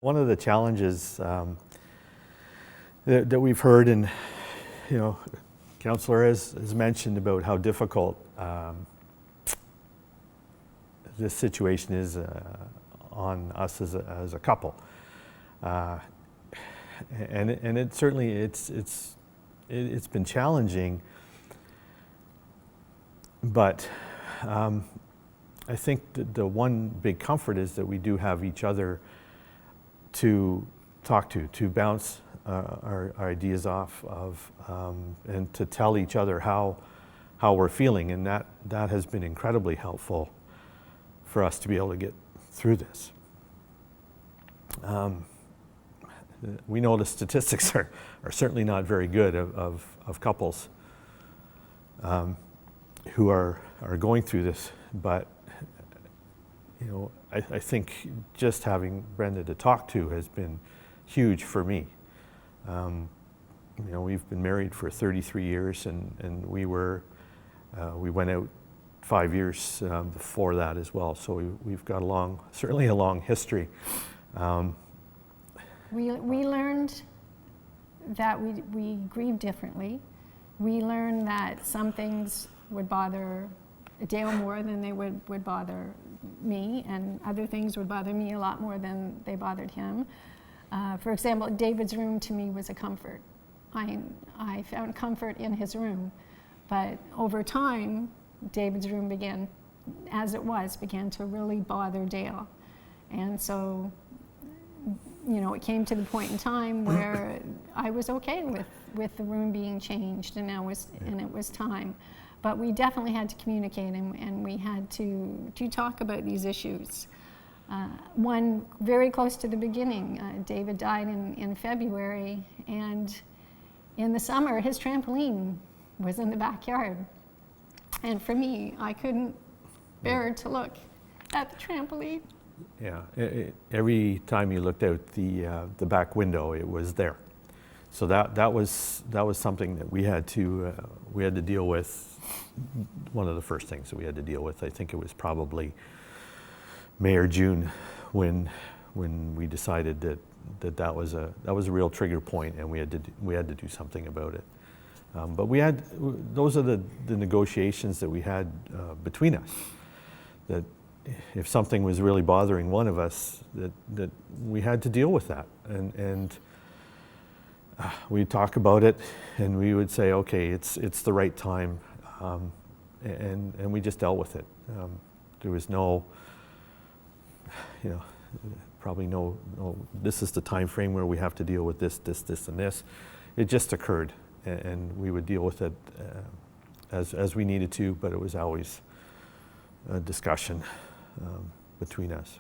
One of the challenges that we've heard, and Councillor has mentioned about how difficult this situation is on us as a couple, and it certainly it's been challenging, but I think that the one big comfort is that we do have each other to talk to bounce our ideas off of, and to tell each other how we're feeling, and that has been incredibly helpful for us to be able to get through this. We know the statistics are certainly not very good of couples who are going through this, but I think just having Brenda to talk to has been huge for me. We've been married for 33 years, and we went out 5 years before that as well. So we've got certainly a long history. We learned that we grieve differently. We learned that some things would bother Dale more than they would bother me, and other things would bother me a lot more than they bothered him. For example, David's room to me was a comfort. I found comfort in his room, but over time, David's room began to really bother Dale. And so, it came to the point in time where I was okay with the room being changed, and it was time. But we definitely had to communicate, and we had to talk about these issues. One very close to the beginning, David died in February, and in the summer his trampoline was in the backyard. And for me, I couldn't bear to look at the trampoline. Yeah, every time you looked out the back window, it was there. So that was something that we had to deal with. One of the first things that we had to deal with. I think it was probably May or June when we decided that was a real trigger point, and we had to do something about it. But those are the negotiations that we had between us. That if something was really bothering one of us, that we had to deal with that, and we'd talk about it, and we would say, okay, it's the right time, and we just dealt with it. There was no, probably no, this is the time frame where we have to deal with this, and this. It just occurred, and we would deal with it as we needed to, but it was always a discussion between us.